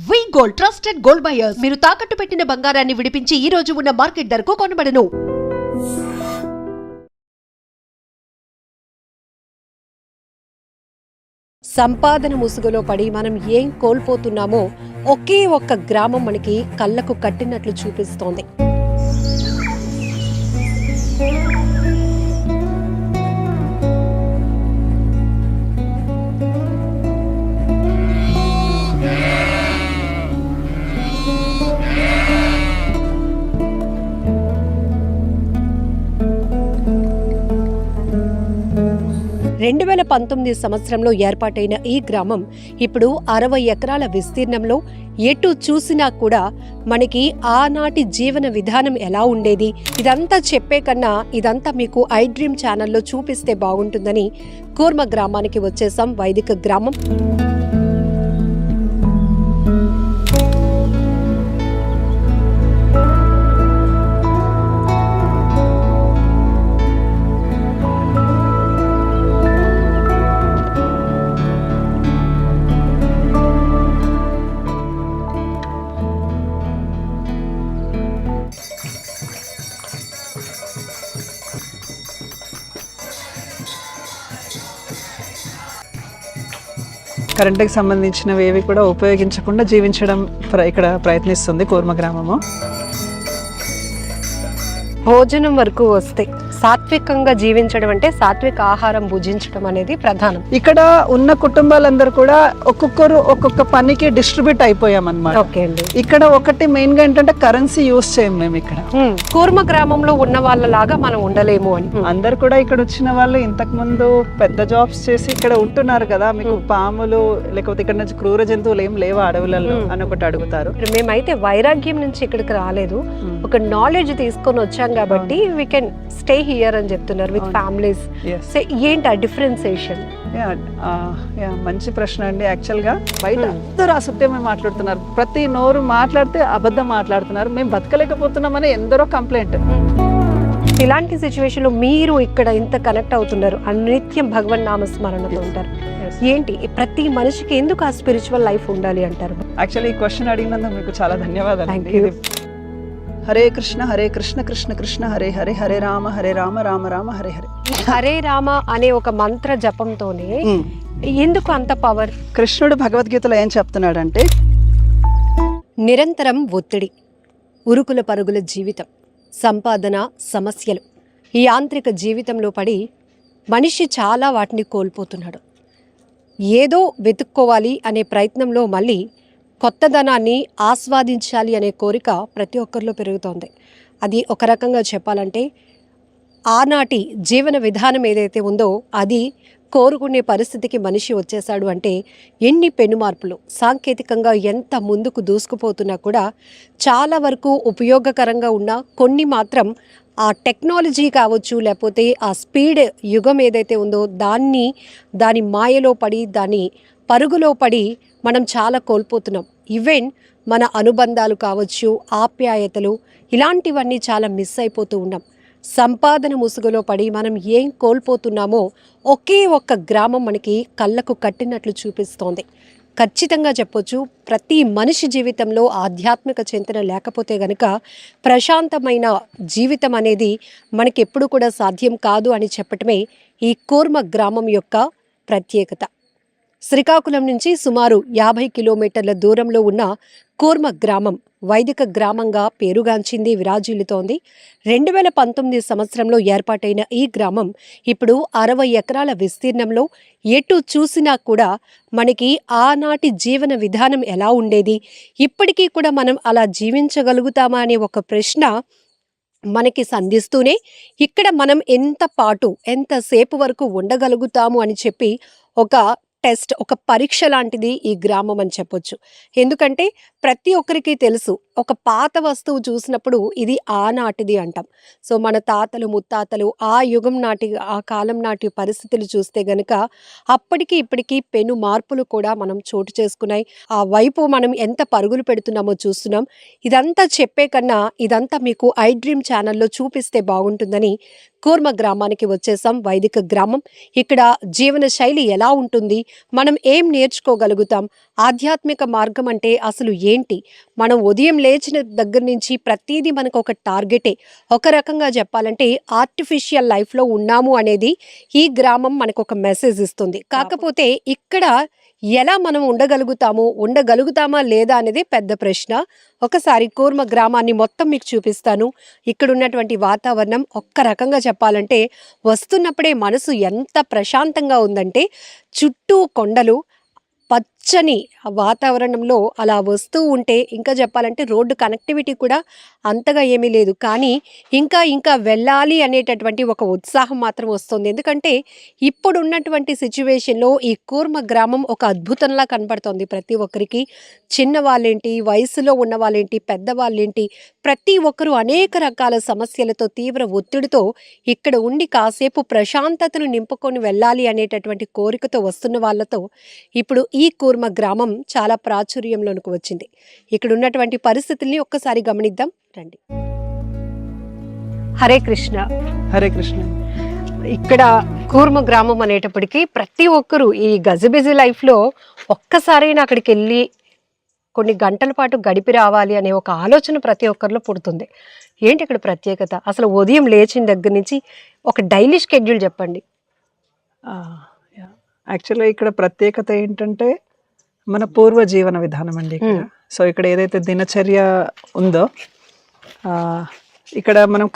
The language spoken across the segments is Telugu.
వి గోల్డ్ ట్రస్టెడ్ గోల్డ్ బయర్స్ మీరు తాకట్టు పెట్టిన బంగారాన్ని విడిపించి ఈ రోజు ఉన్న మార్కెట్ ధరకు కొనబడను. సంపాదన ముసుగులో పడి మనం ఏం కోల్పోతున్నామో ఒకే ఒక్క గ్రామం మనకి కళ్ళకు కట్టినట్లు చూపిస్తోంది. రెండు 2019 సంవత్సరంలో ఏర్పాటైన ఈ గ్రామం ఇప్పుడు 60 ఎకరాల విస్తీర్ణంలో ఎటు చూసినా కూడా మనకి ఆనాటి జీవన విధానం ఎలా ఉండేది ఇదంతా చెప్పే కన్నా ఇదంతా మీకు ఐ డ్రీమ్ ఛానల్లో చూపిస్తే బాగుంటుందని కూర్మ గ్రామానికి వచ్చేసాం. వైదిక గ్రామం. కరెంటుకి సంబంధించినవి ఏవి కూడా ఉపయోగించకుండా జీవించడం ఇక్కడ ప్రయత్నిస్తుంది కూర్మ గ్రామము. భోజనం వరకు వస్తే సాత్వికంగా జీవించడం అంటే సాత్విక ఆహారం భుజించడం అనేది ప్రధానం. ఇక్కడ ఉన్న కుటుంబాలందరూ కూడా ఒక్కొక్కరు ఒక్కొక్క పనికి డిస్ట్రిబ్యూట్ అయిపోయాం అన్నమాట. ఇక్కడ ఒకటి మెయిన్ గా ఏంటంటే కరెన్సీ యూజ్ చేయం మేము ఇక్కడ. కూర్మ గ్రామంలో ఉన్న వాళ్ళలాగా మనం ఉండలేము అని అందరు కూడా ఇక్కడ వచ్చిన వాళ్ళు ఇంతకు ముందు పెద్ద జాబ్స్ చేసి ఇక్కడ ఉంటున్నారు కదా, మీకు పాములు లేకపోతే ఇక్కడ నుంచి క్రూర జంతువులు ఏం లేవా అడవులలో అని ఒకటి అడుగుతారు. మేమైతే వైరాగ్యం నుంచి ఇక్కడికి రాలేదు, ఒక నాలెడ్జ్ తీసుకొని వచ్చాం కాబట్టి వీ కెన్ స్టే హియర్ అని చెప్తున్నారు విత్ ఫ్యామిలీస్. ఏంటి ఆ డిఫరెన్సియేషన్? మంచి ప్రశ్న అండి. యాక్చువల్ గా బయట అందరూ అసత్యమే మాట్లాడుతున్నారు, ప్రతి నోరు మాట్లాడితే అబద్ధం మాట్లాడుతున్నారు, మేము బతకలేకపోతున్నామని ఎందరో కంప్లైంట్. ఇలాంటి సిచ్యువేషన్ లో మీరు ఇక్కడ ఇంత కనెక్ట్ అవుతున్నారు, నిత్యం భగవన్ నామస్మరణతో ఉంటారు. ఏంటి ప్రతి మనిషికి ఎందుకు ఆ స్పిరిచువల్ లైఫ్ ఉండాలి అంటారు? యాక్చువల్లీ ఈ క్వశ్చన్ అడిగినందుకు మీకు చాలా ధన్యవాదాలు. హరే కృష్ణ కృష్ణ కృష్ణ హరే హరే, హరే రామ రామ రామ హరే హరే. హరే రామ అనే ఒక మంత్ర జపంతోనే ఎందుకు అంత పవర్? కృష్ణుడు భగవద్గీతలో ఏం చెప్తున్నాడంటే, నిరంతరం ఒత్తిడి, ఉరుకుల పరుగుల జీవితం, సంపాదన సమస్యలు, ఈ యాంత్రిక జీవితంలో పడి మనిషి చాలా వాటిని కోల్పోతున్నాడు. ఏదో వెతుక్కోవాలి అనే ప్రయత్నంలో మళ్ళీ కొత్తదనాన్ని ఆస్వాదించాలి అనే కోరిక ప్రతి ఒక్కరిలో పెరుగుతోంది. అది ఒక రకంగా చెప్పాలంటే ఆనాటి జీవన విధానం ఏదైతే ఉందో అది కోరుకునే పరిస్థితికి మనిషి వచ్చేసాడు. అంటే ఎన్ని పెనుమార్పులు, సాంకేతికంగా ఎంత ముందుకు దూసుకుపోతున్నా కూడా చాలా వరకు ఉపయోగకరంగా ఉన్న కొన్ని మాత్రం ఆ టెక్నాలజీ కావచ్చు, లేకపోతే ఆ స్పీడ్ యుగం ఏదైతే ఉందో దాని మాయలో పడి, దాని పరుగులో పడి మనం చాలా కోల్పోతున్నాం. ఈవెన్ మన అనుబంధాలు కావచ్చు, ఆప్యాయతలు, ఇలాంటివన్నీ చాలా మిస్ అయిపోతూ ఉన్నాం. సంపాదన ముసుగులో పడి మనం ఏం కోల్పోతున్నామో ఒకే ఒక్క గ్రామం మనకి కళ్ళకు కట్టినట్లు చూపిస్తోంది. ఖచ్చితంగా చెప్పొచ్చు, ప్రతి మనిషి జీవితంలో ఆధ్యాత్మిక చింతన లేకపోతే గనక ప్రశాంతమైన జీవితం అనేది మనకి ఎప్పుడు కూడా సాధ్యం కాదు అని చెప్పటమే ఈ కూర్మ గ్రామం యొక్క ప్రత్యేకత. శ్రీకాకుళం నుంచి సుమారు 50 కిలోమీటర్ల దూరంలో ఉన్న కూర్మ గ్రామం వైదిక గ్రామంగా పేరుగాంచింది, విరాజిల్లుతోంది. 2019 సంవత్సరంలో ఏర్పాటైన ఈ గ్రామం ఇప్పుడు 60 ఎకరాల విస్తీర్ణంలో ఎటు చూసినా కూడా మనకి ఆనాటి జీవన విధానం ఎలా ఉండేది, ఇప్పటికీ కూడా మనం అలా జీవించగలుగుతామా అనే ఒక ప్రశ్న మనకి సంధిస్తూనే ఇక్కడ మనం ఎంతసేపు వరకు ఉండగలుగుతాము అని చెప్పి ఒక టెస్ట్, ఒక పరీక్ష లాంటిది ఈ గ్రామం అని చెప్పొచ్చు. ఎందుకంటే ప్రతి ఒక్కరికి తెలుసు, ఒక పాత వస్తువు చూసినప్పుడు ఇది ఆనాటిది అంటాం. సో మన తాతలు ముత్తాతలు ఆ యుగం నాటి, ఆ కాలం నాటి పరిస్థితులు చూస్తే గనుక అప్పటికి ఇప్పటికీ పెను మార్పులు కూడా మనం చోటు చేసుకున్నాయి. ఆ వైపు మనం ఎంత పరుగులు పెడుతున్నామో చూస్తున్నాం. ఇదంతా చెప్పే కన్నా ఇదంతా మీకు ఐ డ్రీమ్ ఛానల్లో చూపిస్తే బాగుంటుందని కూర్మ గ్రామానికి వచ్చేసాం. వైదిక గ్రామం. ఇక్కడ జీవన శైలి ఎలా ఉంటుంది, మనం ఏం నేర్చుకోగలుగుతాం, ఆధ్యాత్మిక మార్గం అంటే అసలు ఏంటి, మనం ఉదయం లేచిన దగ్గర నుంచి ప్రతిదీ మనకు ఒక టార్గెటే. ఒక రకంగా చెప్పాలంటే ఆర్టిఫిషియల్ లైఫ్లో ఉన్నాము అనేది ఈ గ్రామం మనకు ఒక మెసేజ్ ఇస్తుంది. కాకపోతే ఇక్కడ ఎలా మనం ఉండగలుగుతామా లేదా అనేది పెద్ద ప్రశ్న. ఒకసారి కూర్మ గ్రామాన్ని మొత్తం మీకు చూపిస్తాను. ఇక్కడ ఉన్నటువంటి వాతావరణం ఒక్క రకంగా చెప్పాలంటే వస్తున్నప్పుడే మనసు ఎంత ప్రశాంతంగా ఉందంటే చుట్టూ కొండలు, పచ్చని వాతావరణంలో అలా వస్తూ ఉంటే, ఇంకా చెప్పాలంటే రోడ్డు కనెక్టివిటీ కూడా అంతగా ఏమీ లేదు, కానీ ఇంకా వెళ్ళాలి అనేటటువంటి ఒక ఉత్సాహం మాత్రం వస్తుంది. ఎందుకంటే ఇప్పుడు ఉన్నటువంటి సిచ్యువేషన్లో ఈ కూర్మ గ్రామం ఒక అద్భుతంలా కనపడుతోంది ప్రతి ఒక్కరికి. చిన్న వాళ్ళేంటి, వయసులో ఉన్న వాళ్ళేంటి, పెద్దవాళ్ళేంటి, ప్రతి ఒక్కరూ అనేక రకాల సమస్యలతో, తీవ్ర ఒత్తిడితో ఇక్కడ ఉండి కాసేపు ప్రశాంతతను నింపుకొని వెళ్ళాలి అనేటటువంటి కోరికతో వస్తున్న వాళ్ళతో ఇప్పుడు ఈ కూర్మ గ్రామం చాలా ప్రాచుర్యంలోనికి వచ్చింది. ఇక్కడ ఉన్నటువంటి పరిస్థితుల్ని ఒక్కసారి గమనిద్దాం రండి. హరే కృష్ణ. హరే కృష్ణ. ఇక్కడ కూర్మ గ్రామం అనేటప్పటికీ ప్రతి ఒక్కరూ ఈ గజిబిజి లైఫ్లో ఒక్కసారైనా అక్కడికి వెళ్ళి కొన్ని గంటల పాటు గడిపి రావాలి అనే ఒక ఆలోచన ప్రతి ఒక్కరిలో పుడుతుంది. ఏంటి ఇక్కడ ప్రత్యేకత? అసలు ఉదయం లేచిన దగ్గర నుంచి ఒక డైలీ షెడ్యూల్ చెప్పండి. యాక్చువల్గా ఇక్కడ ప్రత్యేకత ఏంటంటే మన పూర్వ జీవన విధానం అండి ఇక్కడ. సో ఇక్కడ ఏదైతే దినచర్య ఉందో ఇక్కడ మనం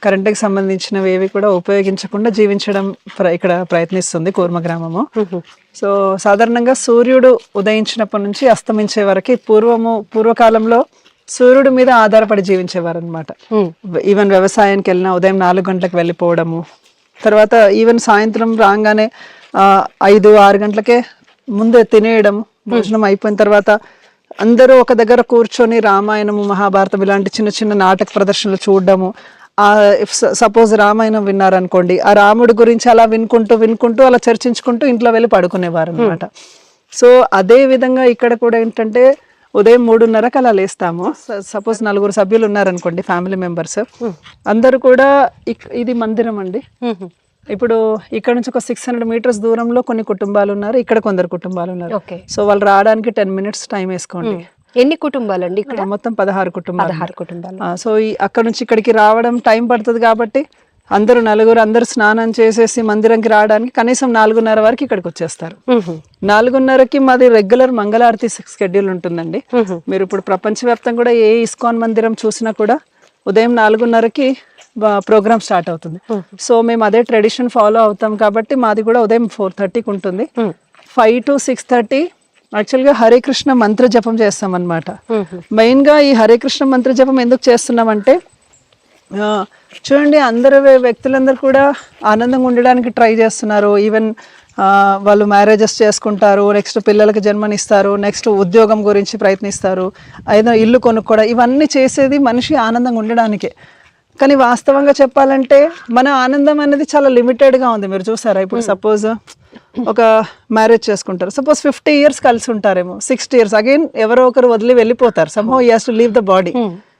కరెంట్కి సంబంధించినవి ఏవి కూడా ఉపయోగించకుండా జీవించడం ఇక్కడ ప్రయత్నిస్తుంది కూర్మ గ్రామము. సో సాధారణంగా సూర్యుడు ఉదయించినప్పటి నుంచి అస్తమించే వరకు పూర్వకాలంలో సూర్యుడి మీద ఆధారపడి జీవించేవారు అనమాట. ఈవెన్ వ్యవసాయానికి వెళ్ళినా ఉదయం 4 గంటలకు వెళ్ళిపోవడము, తర్వాత ఈవెన్ సాయంత్రం రాగానే 5-6 గంటలకే ముందే తినేయడం, భోజనం అయిపోయిన తర్వాత అందరూ ఒక దగ్గర కూర్చొని రామాయణము, మహాభారతం ఇలాంటి చిన్న చిన్న నాటక ప్రదర్శనలు చూడడము. సపోజ్ రామాయణం విన్నారనుకోండి, ఆ రాముడి గురించి అలా వినుకుంటూ అలా చర్చించుకుంటూ ఇంట్లో వెళ్ళి పడుకునేవారు అనమాట. సో అదే విధంగా ఇక్కడ కూడా ఏంటంటే ఉదయం 3:30కి అలా లేస్తాము. సపోజ్ 4 సభ్యులు ఉన్నారనుకోండి, ఫ్యామిలీ మెంబర్స్ అందరూ కూడా. ఇది మందిరం అండి. ఇప్పుడు ఇక్కడ నుంచి ఒక 600 మీటర్స్ దూరంలో కొన్ని కుటుంబాలు ఉన్నారు, ఇక్కడ కొందరు కుటుంబాలు ఉన్నారు. సో వాళ్ళు రావడానికి 10 మినిట్స్ టైం వేసుకోండి. ఎన్ని కుటుంబాలు అండి ఇక్కడ? మొత్తం 16 కుటుంబాలు. సో అక్కడ నుంచి ఇక్కడికి రావడం టైం పడుతుంది కాబట్టి అందరూ స్నానం చేసేసి మందిరంకి రావడానికి కనీసం 4:30 వరకు ఇక్కడికి వచ్చేస్తారు. 4:30కి మాది రెగ్యులర్ మంగళారతి షెడ్యూల్ ఉంటుందండి. మీరు ఇప్పుడు ప్రపంచవ్యాప్తంగా కూడా ఏ ఇస్కాన్ మందిరం చూసినా కూడా ఉదయం 4:30కి ప్రోగ్రామ్ స్టార్ట్ అవుతుంది. సో మేము అదే ట్రెడిషన్ ఫాలో అవుతాం కాబట్టి మాది కూడా ఉదయం 4:30కి ఉంటుంది. 5 to 6:30 యాక్చువల్గా హరే కృష్ణ మంత్ర జపం చేస్తాం అనమాట. మెయిన్గా ఈ హరే కృష్ణ మంత్ర జపం ఎందుకు చేస్తున్నామంటే, చూడండి వ్యక్తులందరూ కూడా ఆనందంగా ఉండడానికి ట్రై చేస్తున్నారు. ఈవెన్ వాళ్ళు మ్యారేజెస్ చేసుకుంటారు, నెక్స్ట్ పిల్లలకి జన్మనిస్తారు, నెక్స్ట్ ఉద్యోగం గురించి ప్రయత్నిస్తారు, ఏదైనా ఇల్లు కొనుక్కోవడం, ఇవన్నీ చేసేది మనిషి ఆనందంగా ఉండడానికే. కానీ వాస్తవంగా చెప్పాలంటే మన ఆనందం అనేది చాలా లిమిటెడ్గా ఉంది. మీరు చూసారా, ఇప్పుడు సపోజ్ ఒక మ్యారేజ్ చేసుకుంటారు, సపోజ్ 50 years కలిసి ఉంటారేమో, 60 years అగైన్ ఎవరో ఒకరు వదిలి వెళ్ళిపోతారు. Somehow he has to leave the body,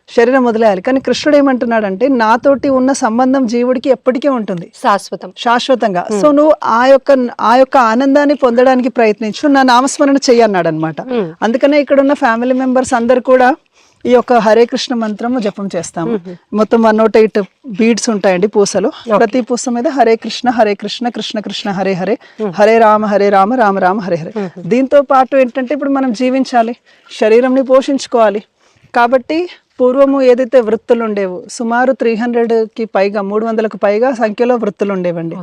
శరీరం వదిలేయాలి. కానీ కృష్ణుడు ఏమంటున్నాడంటే, నాతోటి ఉన్న సంబంధం జీవుడికి ఎప్పటికీ ఉంటుంది, శాశ్వతంగా. సో నువ్వు ఆ యొక్క ఆనందాన్ని పొందడానికి ప్రయత్నించు, నా నామస్మరణ చెయ్యన్నాడు అనమాట. అందుకనే ఇక్కడ ఉన్న ఫ్యామిలీ మెంబర్స్ అందరు కూడా ఈ యొక్క హరే కృష్ణ మంత్రము జపం చేస్తాము. మొత్తం 108 బీడ్స్ ఉంటాయండి, పూసలు. ప్రతి పూస మీద హరే కృష్ణ కృష్ణ కృష్ణ హరే హరే, హరే రామ రామ రామ హరే హరే. దీంతో పాటు ఏంటంటే ఇప్పుడు మనం జీవించాలి, శరీరంని పోషించుకోవాలి. కాబట్టి పూర్వము ఏదైతే వృత్తులు ఉండేవో సుమారు 300కి పైగా 300కు పైగా సంఖ్యలో వృత్తులు ఉండేవండి.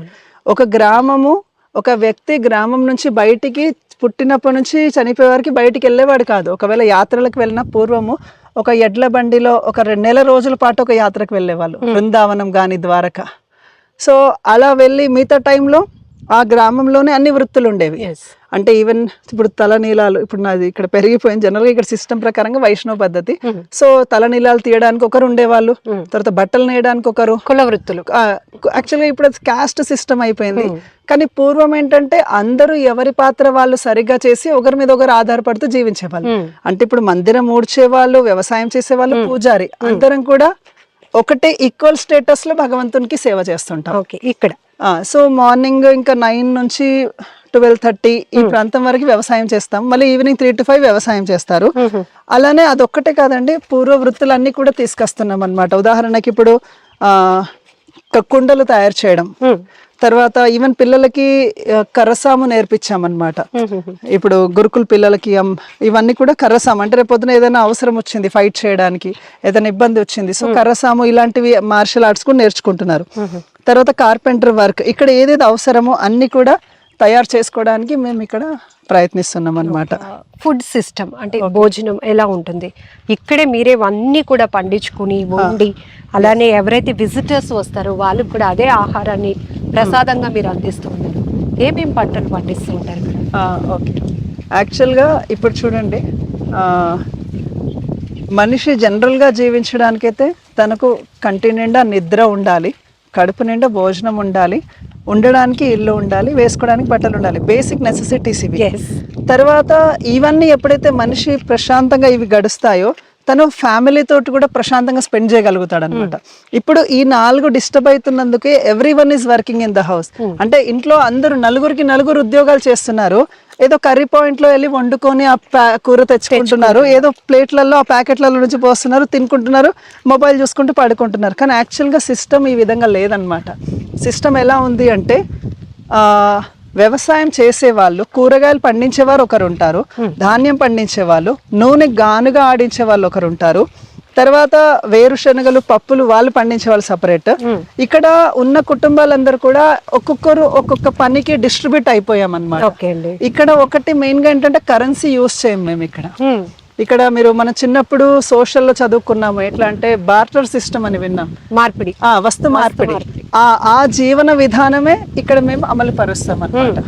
ఒక వ్యక్తి గ్రామం నుంచి బయటికి పుట్టినప్పటి నుంచి చనిపోయే వరకు బయటికి వెళ్ళేవాడు కాదు. ఒకవేళ యాత్రలకు వెళ్ళిన పూర్వము ఒక ఎడ్ల బండిలో ఒక 2 నెలల రోజుల పాటు ఒక యాత్రకు వెళ్ళేవాళ్ళు, బృందావనం కానీ ద్వారక. సో అలా వెళ్ళి మిగతా టైంలో ఆ గ్రామంలోనే అన్ని వృత్తులు ఉండేవి. అంటే ఈవెన్ ఇప్పుడు తలనీలాలు, ఇప్పుడు నాది ఇక్కడ పెరిగిపోయింది, జనరల్గా ఇక్కడ సిస్టమ్ ప్రకారంగా వైష్ణవ పద్ధతి. సో తలనీలాలు తీయడానికి ఒకరు ఉండేవాళ్ళు, తర్వాత బట్టలు నేయడానికి ఒకరు, కుల వృత్తులు. యాక్చువల్గా ఇప్పుడు క్యాస్ట్ సిస్టమ్ అయిపోయింది. కానీ పూర్వం ఏంటంటే అందరూ ఎవరి పాత్ర వాళ్ళు సరిగ్గా చేసి ఒకరి మీద ఒకరు ఆధారపడుతూ జీవించేవాళ్ళు. అంటే ఇప్పుడు మందిరం ఊడ్చేవాళ్ళు, వ్యవసాయం చేసేవాళ్ళు, పూజారి, అందరం కూడా ఒకటే ఈక్వల్ స్టేటస్ లో భగవంతునికి సేవ చేస్తుంటాం. ఓకే, ఇక్కడ సో మార్నింగ్ ఇంకా 9 నుంచి 12:30 ఈ ప్రాంతం వరకు వ్యవసాయం చేస్తాం. మళ్ళీ ఈవినింగ్ 3 to 5 వ్యవసాయం చేస్తారు. అలానే అదొక్కటే కాదండి, పూర్వ వృత్తులన్నీ కూడా తీసుకొస్తున్నాం అన్నమాట. ఉదాహరణకి ఇప్పుడు కుండలు తయారు చేయడం, తర్వాత ఈవెన్ పిల్లలకి కర్రసాము నేర్పించామన్నమాట. ఇప్పుడు గురుకుల పిల్లలకి ఇవన్నీ కూడా కర్రసాము అంటే రేపొద్దున ఏదైనా అవసరం వచ్చింది ఫైట్ చేయడానికి, ఏదైనా ఇబ్బంది వచ్చింది, సో కర్రసాము ఇలాంటివి మార్షల్ ఆర్ట్స్ కూడా నేర్చుకుంటున్నారు. తర్వాత కార్పెంటర్ వర్క్, ఇక్కడ ఏదేది అవసరమో అన్ని కూడా తయారు చేసుకోవడానికి మేము ఇక్కడ ప్రయత్నిస్తున్నాం అన్నమాట. ఫుడ్ సిస్టమ్ అంటే భోజనం ఎలా ఉంటుంది ఇక్కడే మీరే అన్నీ కూడా పండించుకుని వండి, అలానే ఎవరైతే విజిటర్స్ వస్తారో వాళ్ళకి కూడా అదే ఆహారాన్ని ప్రసాదంగా మీరు అందిస్తూ ఉన్నారు. ఏమేమి పంటలు పండిస్తూ ఉంటారు ఇక్కడ? ఓకే, యాక్చువల్గా ఇప్పుడు చూడండి, మనిషి జనరల్గా జీవించడానికైతే తనకు కంటి నిండా నిద్ర ఉండాలి, కడుపు నిండా భోజనం ఉండాలి, ఉండడానికి ఇల్లు ఉండాలి, వేసుకోవడానికి బట్టలు ఉండాలి, బేసిక్ నెసెసిటీస్ ఇవి. తర్వాత ఇవన్నీ ఎప్పుడైతే మనిషి ప్రశాంతంగా ఇవి గడుస్తాయో తను ఫ్యామిలీ తోటి కూడా ప్రశాంతంగా స్పెండ్ చేయగలుగుతాడు అనమాట. ఇప్పుడు ఈ 4 డిస్టర్బ్ అవుతున్నందుకే everyone is working in the house. అంటే ఇంట్లో అందరూ నలుగురు ఉద్యోగాలు చేస్తున్నారు. ఏదో కర్రీ పాయింట్ లో వెళ్ళి వండుకొని ఆ కూర తెచ్చుకుంటున్నారు, ఏదో ప్లేట్లలో ఆ ప్యాకెట్లలో నుంచి పోస్తున్నారు, తినుకుంటున్నారు, మొబైల్ చూసుకుంటూ పడుకుంటున్నారు. కానీ యాక్చువల్గా సిస్టమ్ ఈ విధంగా లేదనమాట. సిస్టమ్ ఎలా ఉంది అంటే, వ్యవసాయం చేసేవాళ్ళు, కూరగాయలు పండించేవారు ఒకరు ఉంటారు, ధాన్యం పండించేవాళ్ళు, నూనె గానుగా ఆడించే వాళ్ళు ఒకరు ఉంటారు, తర్వాత వేరుశనగలు పప్పులు వాళ్ళు పండించే వాళ్ళు సపరేట్. ఇక్కడ ఉన్న కుటుంబాలందరూ కూడా ఒక్కొక్కరు ఒక్కొక్క పనికి డిస్ట్రిబ్యూట్ అయిపోయాం అన్నమాట. ఇక్కడ ఒకటి మెయిన్ గా ఏంటంటే కరెన్సీ యూజ్ చేయం మేము ఇక్కడ. ఇక్కడ మీరు మన చిన్నప్పుడు సోషల్లో చదువుకున్నాము, ఎట్లా అంటే బార్టర్ సిస్టమ్ అని విన్నాం, మార్పిడి, వస్తు మార్పిడి. ఆ జీవన విధానమే ఇక్కడ మేము అమలు పరుస్తాం అన్నమాట.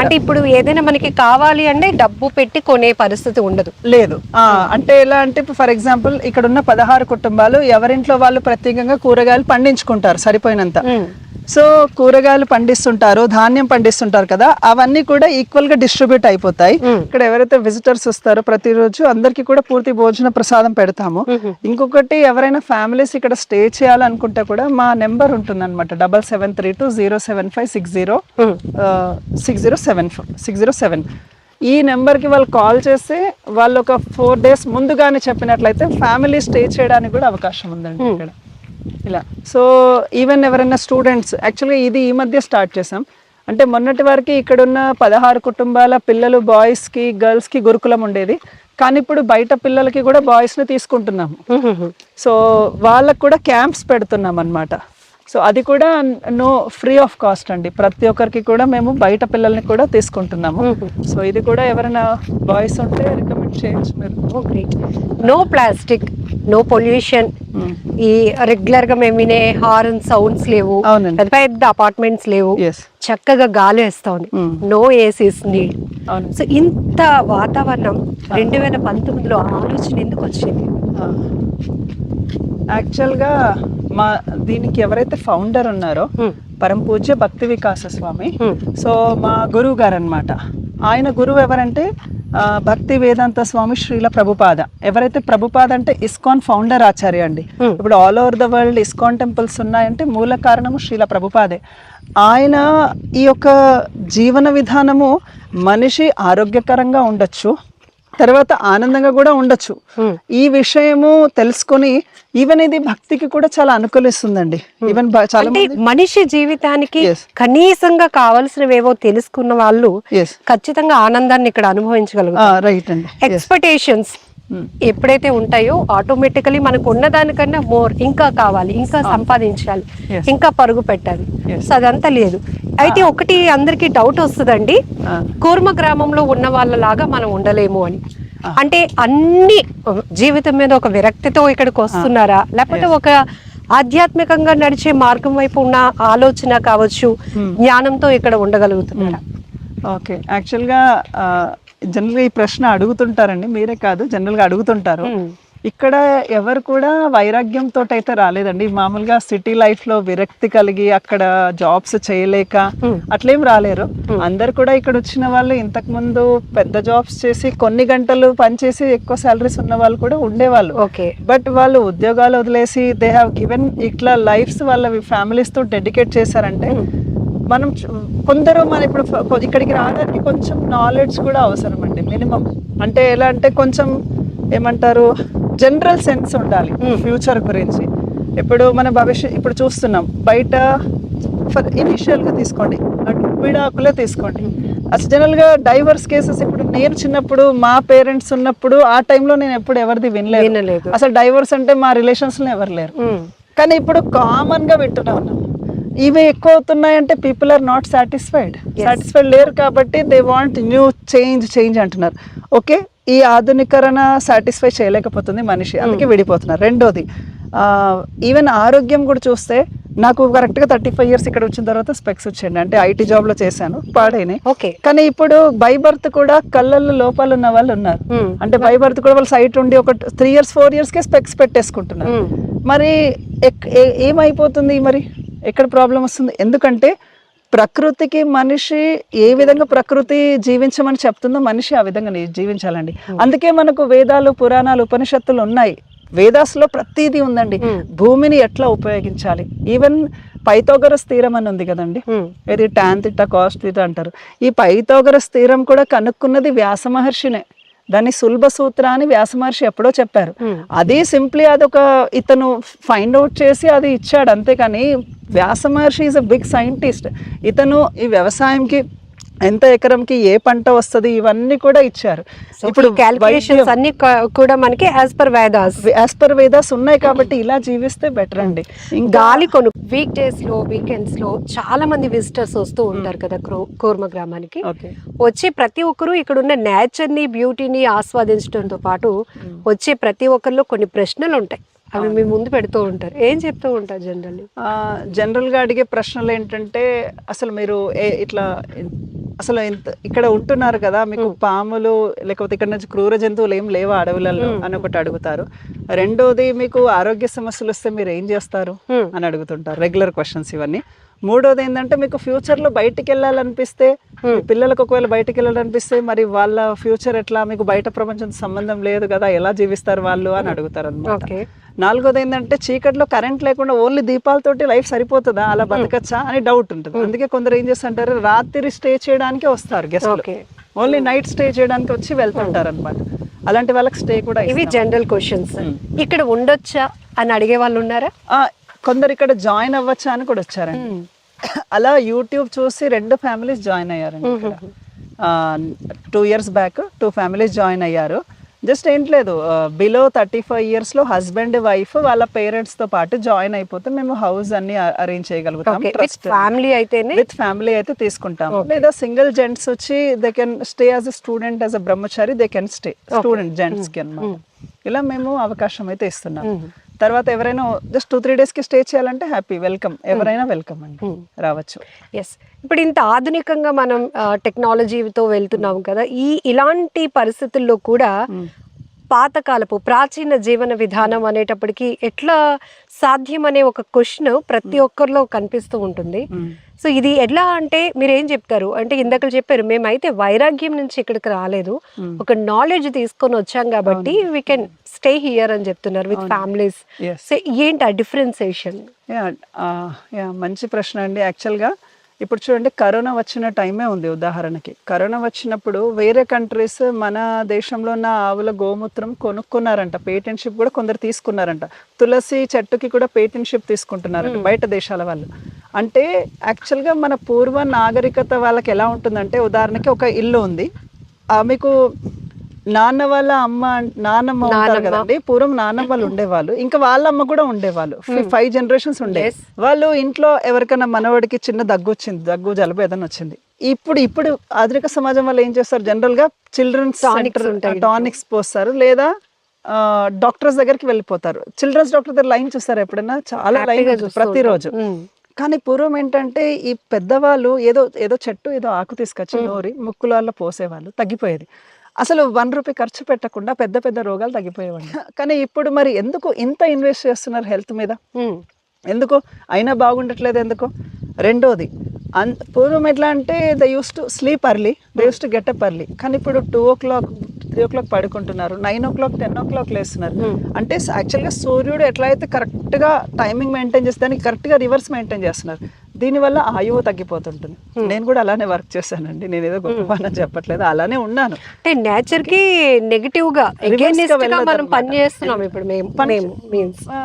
అంటే ఇప్పుడు ఏదైనా మనకి కావాలి అంటే డబ్బు పెట్టి కొనే పరిస్థితి ఉండదు, లేదు. అంటే ఎలా అంటే ఫర్ ఎగ్జాంపుల్ ఇక్కడ ఉన్న 16 కుటుంబాలు ఎవరింట్లో వాళ్ళు ప్రత్యేకంగా కూరగాయలు పండించుకుంటారు సరిపోయినంత. సో కూరగాయలు పండిస్తుంటారు, ధాన్యం పండిస్తుంటారు కదా, అవన్నీ కూడా ఈక్వల్ గా డిస్ట్రిబ్యూట్ అయిపోతాయి. ఇక్కడ ఎవరైతే విజిటర్స్ వస్తారో ప్రతిరోజు అందరికి కూడా పూర్తి భోజన ప్రసాదం పెడతాము. ఇంకొకటి ఎవరైనా ఫ్యామిలీస్ ఇక్కడ స్టే చేయాలనుకుంటే కూడా మా నెంబర్ ఉంటుంది అనమాట, 773207506007. ఈ నెంబర్కి వాళ్ళు కాల్ చేస్తే వాళ్ళు ఒక 4 days ముందుగానే చెప్పినట్లయితే ఫ్యామిలీ స్టే చేయడానికి కూడా అవకాశం ఉందండి ఇక్కడ. ఇలా సో ఈవెన్ ఎవరైనా స్టూడెంట్స్, యాక్చువల్గా ఇది ఈ మధ్య స్టార్ట్ చేసాం. అంటే మొన్నటి వరకు ఇక్కడున్న 16 కుటుంబాల పిల్లలు, బాయ్స్కి గర్ల్స్కి గురుకులం ఉండేది, కానీ ఇప్పుడు బయట పిల్లలకి కూడా బాయ్స్ని తీసుకుంటున్నాము. సో వాళ్ళకు కూడా క్యాంప్స్ పెడుతున్నాం అన్నమాట. సో అది కూడా ఫ్రీ ఆఫ్ కాస్ట్ అండి, ప్రతి ఒక్కరికి కూడా మేము బయట పిల్లల్ని కూడా తీసుకుంటున్నాము. సో ఇది కూడా ఎవరైనా బాయ్స్ ఉంటే రికమెండ్ చేయొచ్చు మీరు. నో ప్లాస్టిక్, నో పొల్యూషన్, ఈ రెగ్యులర్ గా మేము వినే హార్న్ సౌండ్స్ లేవు, పెద్ద పెద్ద అపార్ట్మెంట్స్ లేవు, చక్కగా గాలి వేస్తా ఉంది, నో ఏసీస్ నీడ్. సో ఇంత వాతావరణం 2019లో ఆలోచన ఎందుకు వచ్చింది? యాక్చువల్గా దీనికి ఎవరైతే ఫౌండర్ ఉన్నారో పరమ పూజ్య భక్తి వికాస స్వామి, సో మా గురువు గారు అనమాట. ఆయన గురువు ఎవరంటే భక్తి వేదాంత స్వామి శ్రీల ప్రభుపాద. ఎవరైతే ప్రభుపాద అంటే ఇస్కాన్ ఫౌండర్ ఆచార్య అండి. ఇప్పుడు all over the world ISKCON temples ఉన్నాయంటే మూల కారణము శ్రీల ప్రభుపాదే. ఆయన ఈ యొక్క జీవన విధానము మనిషి ఆరోగ్యకరంగా ఉండొచ్చు, తర్వాత ఆనందంగా కూడా ఉండొచ్చు. ఈ విషయము తెలుసుకొని ఈవెన్ ఇది భక్తికి కూడా చాలా అనుకూలిస్తుందండి. ఈవెన్ చాలా మనిషి జీవితానికి కనీసంగా కావాల్సినవేవో తెలుసుకున్న వాళ్ళు ఖచ్చితంగా ఆనందాన్ని ఇక్కడ అనుభవించగలుగుతారు. రైట్ అండి. ఎక్స్పెక్టేషన్స్ ఎప్పుడైతే ఉంటాయో ఆటోమేటికలీ మనకు ఉన్నదానికన్నా మోర్, ఇంకా కావాలి, ఇంకా సంపాదించాలి, ఇంకా పరుగు పెట్టాలి. సో అదంతా లేదు. అయితే ఒకటి అందరికి డౌట్ వస్తుందండి, కూర్మ గ్రామంలో ఉన్న వాళ్ళలాగా మనం ఉండలేము అని. అంటే అన్ని జీవితం మీద ఒక విరక్తితో ఇక్కడికి వస్తున్నారా, లేకపోతే ఒక ఆధ్యాత్మికంగా నడిచే మార్గం వైపు ఉన్న ఆలోచన కావచ్చు, జ్ఞానంతో ఇక్కడ ఉండగలుగుతున్నారా? ఓకే, యాక్చువల్గా జనరల్గా ఈ ప్రశ్న అడుగుతుంటారండి, మీరే కాదు జనరల్గా అడుగుతుంటారు. ఇక్కడ ఎవరు కూడా వైరాగ్యంతో అయితే రాలేదండి. మామూలుగా సిటీ లైఫ్ లో విరక్తి కలిగి అక్కడ జాబ్స్ చేయలేక అట్లేం రాలేరు. అందరు కూడా ఇక్కడ వచ్చిన వాళ్ళు ఇంతకు ముందు పెద్ద జాబ్స్ చేసి కొన్ని గంటలు పనిచేసి ఎక్కువ సాలరీస్ ఉన్న వాళ్ళు కూడా ఉండేవాళ్ళు. ఓకే. బట్ వాళ్ళు ఉద్యోగాలు వదిలేసి దే హ్యావ్ గివెన్ ఇట్లా లైఫ్స్ వాళ్ళ ఫ్యామిలీస్ తో డెడికేట్ చేశారంటే మనం కొందరు మన ఇప్పుడు ఇక్కడికి రావడానికి కొంచెం నాలెడ్జ్ కూడా అవసరం అండి, మినిమం. అంటే ఎలా అంటే కొంచెం ఏమంటారు, జనరల్ సెన్స్ ఉండాలి ఫ్యూచర్ గురించి. ఇప్పుడు మన భవిష్యత్ ఇప్పుడు చూస్తున్నాం బయట, ఫర్ ఇనిషియల్గా తీసుకోండి, విడాకులే తీసుకోండి. అసలు జనరల్గా డైవర్స్ కేసెస్ ఇప్పుడు నేను చిన్నప్పుడు మా పేరెంట్స్ ఉన్నప్పుడు ఆ టైంలో నేను ఎప్పుడు ఎవరిది వినలేదు. అసలు డైవర్స్ అంటే మా రిలేషన్స్లో ఎవరు లేరు. కానీ ఇప్పుడు కామన్గా వింటూనే ఉన్నాం. ఇవి ఎక్కువ అవుతున్నాయంటే పీపుల్ ఆర్ నాట్ సాటిస్ఫైడ్ లేరు కాబట్టి దే వాంట్ న్యూ చేంజ్ అంటున్నారు. ఓకే, ఈ ఆధునికరణ సాటిస్ఫై చేయలేకపోతుంది మనిషి, అందుకే విడిపోతున్నారు. రెండోది ఈవెన్ ఆరోగ్యం కూడా చూస్తే నాకు కరెక్ట్గా 35 years ఇక్కడ వచ్చిన తర్వాత స్పెక్స్ వచ్చాయండి. అంటే ఐటీ జాబ్లో చేశాను, పాడైనాయి. కానీ ఇప్పుడు బై బర్త్ కూడా కళ్ళల్లో లోపాలు ఉన్న వాళ్ళు ఉన్నారు. అంటే బై బర్త్ కూడా వాళ్ళు సైట్ ఉండి ఒక 3 years 4 yearsకే స్పెక్స్ పెట్టేసుకుంటున్నారు. మరి ఏమైపోతుంది, మరి ఎక్కడ ప్రాబ్లం వస్తుంది? ఎందుకంటే ప్రకృతికి మనిషి ఏ విధంగా ప్రకృతి జీవించమని చెప్తుందో మనిషి ఆ విధంగా జీవించాలండి. అందుకే మనకు వేదాలు, పురాణాలు, ఉపనిషత్తులు ఉన్నాయి. వేదాస్లో ప్రతిదీ ఉందండి. భూమిని ఎట్లా ఉపయోగించాలి. ఈవెన్ పైథాగరస్ థీరం అని ఉంది కదండి, ఇది tan θ cos θ అంటారు. ఈ పైథాగరస్ థీరం కూడా కనుక్కున్నది వ్యాస మహర్షినే. దాన్ని సులభ సూత్ర అని వ్యాస మహర్షి ఎప్పుడో చెప్పారు. అది సింప్లీ అదొక ఇతను ఫైండ్ అవుట్ చేసి అది ఇచ్చాడు, అంతేకాని వ్యాస మహర్షి ఈజ్ అ బిగ్ సైంటిస్ట్. ఇతను ఈ వ్యవసాయంకి ఎంత ఎకరంకి ఏ పంట వస్తుంది ఇవన్నీ కూడా ఇచ్చారు. ఇప్పుడు క్యాలిక్యులేషన్స్ అన్ని కూడా మనకి యాజ్ పర్ వేదాస్ ఉన్నాయి కాబట్టి ఇలా జీవిస్తే బెటర్ అండి. గాలి కొను వీక్ డేస్ లో, వీకెండ్స్ లో చాలా మంది విజిటర్స్ వస్తూ ఉంటారు కదా కూర్మ గ్రామానికి. వచ్చే ప్రతి ఒక్కరు ఇక్కడ ఉన్న నేచర్ ని, బ్యూటీని ఆస్వాదించడంతో పాటు వచ్చే ప్రతి ఒక్కరిలో కొన్ని ప్రశ్నలు ఉంటాయి. అవి మీ ముందు పెడుతూ ఉంటారు. ఏం చెప్తూ ఉంటారు జనరల్గా అడిగే ప్రశ్నలు ఏంటంటే, అసలు మీరు ఇట్లా అసలు ఇక్కడ ఉంటున్నారు కదా, మీకు పాములు లేకపోతే ఇక్కడ నుంచి క్రూర జంతువులు ఏం లేవా అడవులలో అని ఒకటి అడుగుతారు. రెండోది, మీకు ఆరోగ్య సమస్యలు వస్తే మీరు ఏం చేస్తారు అని అడుగుతుంటారు. రెగ్యులర్ క్వశ్చన్స్ ఇవన్నీ. మూడోది ఏంటంటే, మీకు ఫ్యూచర్లో బయటికి వెళ్ళాలనిపిస్తే, పిల్లలకు ఒకవేళ బయటికి వెళ్ళాలనిపిస్తే మరి వాళ్ళ ఫ్యూచర్ ఎట్లా, మీకు బయట ప్రపంచంతో సంబంధం లేదు కదా, ఎలా జీవిస్తారు వాళ్ళు అని అడుగుతారు అన్నమాట. నాలుగోది ఏంటంటే, చీకట్లో కరెంట్ లేకుండా ఓన్లీ దీపాలతోటి లైఫ్ సరిపోతుందా, అలా బతకచ్చా అని డౌట్ ఉంటుంది. అందుకే కొందరు ఏం చేస్తుంటారు, రాత్రి స్టే చేయడానికి వస్తారు గెస్ట్లు, ఓన్లీ నైట్ స్టే చేయడానికి వచ్చి వెళ్తుంటారు అనమాట. అలాంటి వాళ్ళకి స్టే కూడా. ఇవి జనరల్ క్వశ్చన్స్. ఇక్కడ ఉండొచ్చా అని అడిగే వాళ్ళు ఉన్నారా? కొందరు ఇక్కడ జాయిన్ అవ్వచ్చా అని కూడా వచ్చారండి. అలా యూట్యూబ్ చూసి 2 families జాయిన్ అయ్యారండి. 2 years బ్యాక్ 2 families జాయిన్ అయ్యారు. జస్ట్ ఏం లేదు, బిలో 35 years లో హస్బెండ్ వైఫ్ వాళ్ళ పేరెంట్స్ తో పాటు జాయిన్ అయిపోతే మేము హౌస్ అన్ని అరేంజ్ చేయగలుగుతాం. విత్ ఫ్యామిలీ అయితే తీసుకుంటాం. లేదా సింగిల్ జెంట్స్ వచ్చి they can stay as a student, as a brahmachari they can stay, student gents కి అన్నమాట. ఇలా మేము అవకాశం అయితే ఇస్తున్నాం. తర్వాత ఎవరైనా జస్ట్ 2-3 days కి స్టే చేయాలంటే హ్యాపీ, వెల్కమ్, ఎవరైనా వెల్కమ్ అండి, రావచ్చు. ఎస్. ఇప్పుడు ఇంత ఆధునికంగా మనం టెక్నాలజీతో వెళ్తున్నాం కదా, ఇలాంటి పరిస్థితుల్లో కూడా పాతకాలపు ప్రాచీన జీవన విధానం అనేటప్పటికి ఎట్లా సాధ్యం అనే ఒక క్వశ్చన్ ప్రతి ఒక్కరిలో కనిపిస్తూ ఉంటుంది. సో ఇది ఎట్లా అంటే మీరు ఏం చెప్తారు అంటే, ఇందాక చెప్పారు మేమైతే వైరాగ్యం నుంచి ఇక్కడికి రాలేదు, ఒక నాలెడ్జ్ తీసుకొని వచ్చాం కాబట్టి వీ కెన్ స్టే హియర్ అని చెప్తున్నారు విత్ ఫ్యామిలీస్. సో ఏంటి ఆ డిఫరెన్సియేషన్? మంచి ప్రశ్న అండి. యాక్చువల్గా ఇప్పుడు చూడండి, కరోనా వచ్చిన టైమే ఉంది. ఉదాహరణకి కరోనా వచ్చినప్పుడు వేరే కంట్రీస్ మన దేశంలో ఉన్న ఆవుల గోమూత్రం కొనుక్కున్నారంట, పేటెంట్షిప్ కూడా కొందరు తీసుకున్నారంట. తులసి చెట్టుకి కూడా పేటెంట్షిప్ తీసుకుంటున్నారంట బయట దేశాల వాళ్ళు. అంటే యాక్చువల్గా మన పూర్వ నాగరికత వాళ్ళకి ఎలా ఉంటుందంటే, ఉదాహరణకి ఒక ఇల్లు ఉంది, మీకు నాన్న వాళ్ళ నాన్నమ్మ ఉంటారు కదండి, పూర్వం నాన్నమ్మ వాళ్ళు ఉండేవాళ్ళు, ఇంకా వాళ్ళ అమ్మ కూడా ఉండేవాళ్ళు, 5 generations ఉండే వాళ్ళు. ఇంట్లో ఎవరికైనా మనవాడికి చిన్న దగ్గు జలుబు ఏదైనా వచ్చింది, ఇప్పుడు ఆధునిక సమాజం వల్ల ఏం చేస్తారు, జనరల్ గా చిల్డ్రన్స్ టానిక్స్ పోస్తారు, లేదా డాక్టర్స్ దగ్గరికి వెళ్ళిపోతారు. చిల్డ్రన్స్ డాక్టర్ దగ్గర లైన్ చూస్తారు ఎప్పుడైనా, చాలా లైన్ ప్రతిరోజు. కానీ పూర్వం ఏంటంటే, ఈ పెద్దవాళ్ళు ఏదో చెట్టు ఏదో ఆకు తీసుకొచ్చి నోరి ముక్కులలో పోసేవాళ్ళు, తగ్గిపోయేది. అసలు 1 రూపీ ఖర్చు పెట్టకుండా పెద్ద పెద్ద రోగాలు తగ్గిపోయేవండి. కానీ ఇప్పుడు మరి ఎందుకు ఇంత ఇన్వెస్ట్ చేస్తున్నారు హెల్త్ మీద? ఎందుకు అయినా బాగుండట్లేదు ఎందుకు? రెండోది పూర్వం ఎట్లా అంటే they use to sleep early, they use to get up early. కానీ ఇప్పుడు 2 o'clock 3 o'clock పడుకుంటున్నారు, 9 o'clock 10 o'clock లేస్తున్నారు. అంటే యాక్చువల్గా సూర్యుడు ఎట్లా అయితే కరెక్ట్గా టైమింగ్ మెయింటైన్ చేస్తే దానికి కరెక్ట్గా రివర్స్ మెయింటైన్ చేస్తున్నారు. దీనివల్ల ఆయువు తగ్గిపోతుంటుంది. నేను కూడా అలానే వర్క్ చేశానండి, నేను ఏదో గొప్పవానని చెప్పట్లేదు, అలానే ఉన్నాను. అంటే నేచర్ కి నెగటివ్ గా మనం పని చేస్తున్నాం ఇప్పుడు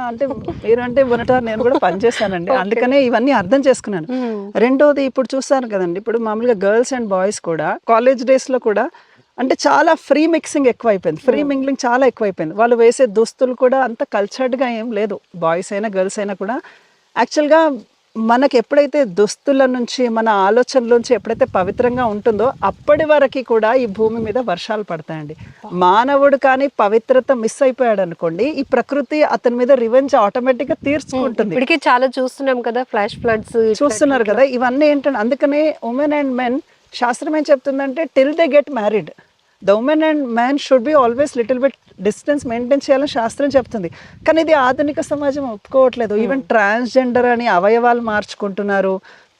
అంటే మీరంటే మొదట నేను కూడా పనిచేశానండి, అందుకనే ఇవన్నీ అర్థం చేసుకున్నాను. రెండోది ఇప్పుడు చూస్తాను కదండి, ఇప్పుడు మామూలుగా గర్ల్స్ అండ్ బాయ్స్ కూడా కాలేజ్ డేస్ లో కూడా అంటే చాలా ఫ్రీ మిక్సింగ్ ఎక్కువైపోయింది, ఫ్రీ మింగ్లింగ్ చాలా ఎక్కువైపోయింది. వాళ్ళు వేసే దుస్తులు కూడా అంత కల్చర్డ్గా ఏం లేదు, బాయ్స్ అయినా గర్ల్స్ అయినా కూడా. యాక్చువల్గా మనకి ఎప్పుడైతే దుస్తుల నుంచి మన ఆలోచనల నుంచి ఎప్పుడైతే పవిత్రంగా ఉంటుందో అప్పటి వరకు కూడా ఈ భూమి మీద వర్షాలు పడతాయండి. మానవుడు కానీ పవిత్రత మిస్ అయిపోయాడు అనుకోండి, ఈ ప్రకృతి అతని మీద రివెంజ్ ఆటోమేటిక్గా తీర్చుకుంటుంది. ఇప్పటికీ చాలా చూస్తున్నాం కదా, ఫ్లాష్ ఫ్లడ్స్ చూస్తున్నారు కదా, ఇవన్నీ ఏంటంటే అందుకనే ఉమెన్ అండ్ మెన్ శాస్త్రం ఏం చెప్తుందంటే till they get married the women and man should be always little bit distance maintain చేయాలని శాస్త్రం చెప్తుంది. కానీ ఇది ఆధునిక సమాజం ఒప్పుకోవట్లేదు. ఈవెన్ ట్రాన్స్జెండర్ అని అవయవాలు మార్చుకుంటున్నారు.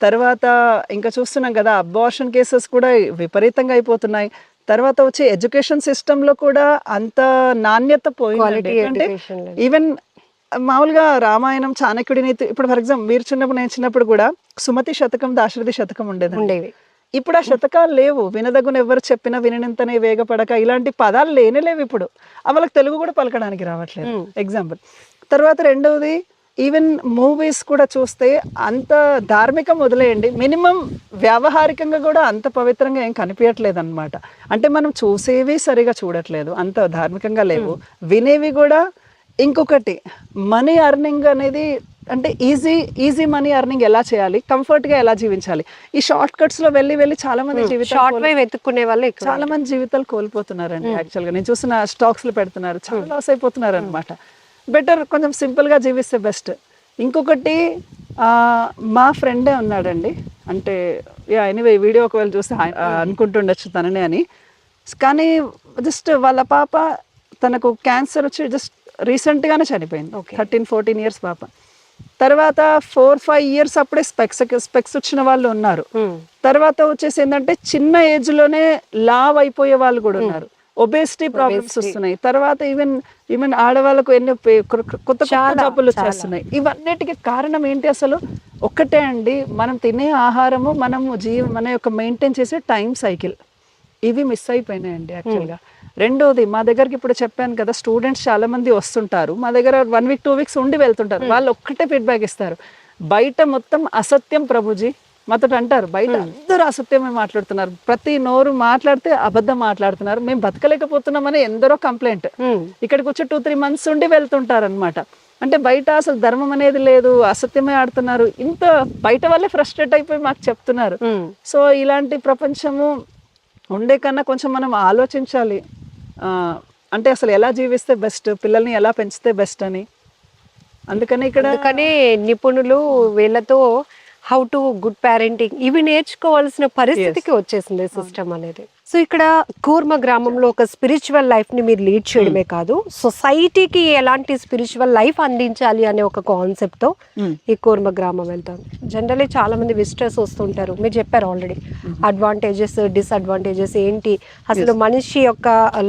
తర్వాత ఇంకా చూస్తున్నాం కదా, అబార్షన్ కేసెస్ కూడా విపరీతంగా అయిపోతున్నాయి. తర్వాత వచ్చే ఎడ్యుకేషన్ సిస్టంలో కూడా అంత నాణ్యత పోయింది. అంటే ఈవెన్ మామూలుగా రామాయణం, చాణక్యుడి నీతి, ఇప్పుడు ఫర్ ఎగ్జాంపుల్ మీరు చిన్నప్పుడు నేను చిన్నప్పుడు కూడా సుమతి శతకం దాశరథి శతకం ఉండేది. ఇప్పుడు ఆ శతకాలు లేవు. వినదగున ఎవరు చెప్పినా వినినంతనే వేగపడక ఇలాంటి పదాలు లేవు ఇప్పుడు. వాళ్ళకి తెలుగు కూడా పలకడానికి రావట్లేదు ఎగ్జాంపుల్. తర్వాత రెండవది ఈవెన్ మూవీస్ కూడా చూస్తే అంత ధార్మికం వదిలేయండి, మినిమం వ్యావహారికంగా కూడా అంత పవిత్రంగా ఏం కనిపించట్లేదు అనమాట. అంటే మనం చూసేవి సరిగా చూడట్లేదు, అంత ధార్మికంగా లేవు. వినేవి కూడా. ఇంకొకటి మనీ అర్నింగ్ అనేది, అంటే ఈజీ మనీ అర్నింగ్ ఎలా చేయాలి, కంఫర్ట్గా ఎలా జీవించాలి, ఈ షార్ట్ కట్స్లో వెళ్ళి చాలా మంది చాలా మంది జీవితాలు కోల్పోతున్నారండి. యాక్చువల్గా నేను చూసిన స్టాక్స్లో పెడుతున్నారు, చాలా లాస్ అయిపోతున్నారు అనమాట. బెటర్ కొంచెం సింపుల్గా జీవిస్తే బెస్ట్. ఇంకొకటి మా ఫ్రెండే ఉన్నాడండి, అంటే ఎనీవే వీడియో ఒకవేళ చూస్తే అనుకుంటుండొచ్చు తననే అని. కానీ జస్ట్ వాళ్ళ పాప తనకు క్యాన్సర్ వచ్చి జస్ట్ రీసెంట్గానే చనిపోయింది, 13-14 years పాప. తర్వాత 4-5 years అప్పుడే స్పెక్స్ వచ్చిన వాళ్ళు ఉన్నారు. తర్వాత వచ్చేసి ఏంటంటే చిన్న ఏజ్ లోనే లావ్ అయిపోయే వాళ్ళు కూడా ఉన్నారు. ఒబేసిటీ ప్రాబ్లమ్స్ వస్తున్నాయి. తర్వాత ఈవెన్ ఆడవాళ్ళకు ఎన్నో కొత్త జబ్బులు వచ్చేస్తున్నాయి. ఇవన్నిటికి కారణం ఏంటి అసలు? ఒక్కటే అండి, మనం తినే ఆహారము, మన యొక్క మెయింటైన్ చేసే టైం సైకిల్, ఇవి మిస్ అయిపోయినాయండి యాక్చువల్గా. రెండోది, మా దగ్గరికి ఇప్పుడు చెప్పాను కదా, స్టూడెంట్స్ చాలా మంది వస్తుంటారు మా దగ్గర, 1 week 2 weeks ఉండి వెళ్తుంటారు. వాళ్ళు ఒక్కటే ఫీడ్బ్యాక్ ఇస్తారు, బయట మొత్తం అసత్యం ప్రభుజీ మాతో అంటారు. బయట అందరూ అసత్యమే మాట్లాడుతున్నారు, ప్రతి నోరు మాట్లాడితే అబద్ధం మాట్లాడుతున్నారు, మేము బతకలేకపోతున్నామని ఎందరో కంప్లైంట్. ఇక్కడికి వచ్చి 2-3 months ఉండి వెళ్తుంటారు అనమాట. అంటే బయట అసలు ధర్మం అనేది లేదు, అసత్యమే ఆడుతున్నారు. ఇంత బయట వాళ్ళే ఫ్రస్ట్రేట్ అయిపోయి మాకు చెప్తున్నారు. సో ఇలాంటి ప్రపంచము ఉండే కన్నా కొంచెం మనం ఆలోచించాలి, అంటే అసలు ఎలా జీవిస్తే బెస్ట్, పిల్లల్ని ఎలా పెంచితే బెస్ట్ అని. అందుకనే నిపుణులు వీళ్ళతో హౌ టు గుడ్ పేరెంటింగ్ ఇవి నేర్చుకోవాల్సిన పరిస్థితికి వచ్చేసింది సిస్టమ్ అనేది. సో ఇక్కడ కూర్మ గ్రామంలో ఒక స్పిరిచువల్ లైఫ్ ని మీరు లీడ్ చేయడమే కాదు, సొసైటీకి ఎలాంటి స్పిరిచువల్ లైఫ్ అందించాలి అనే ఒక కాన్సెప్ట్ తో ఈ కూర్మ గ్రామం వెళ్తాం. జనరల్లీ చాలా మంది విజిటర్స్ వస్తుంటారు, మీరు చెప్పారు ఆల్రెడీ అడ్వాంటేజెస్ డిసడ్వాంటేజెస్ ఏంటి, అసలు మనిషి యొక్క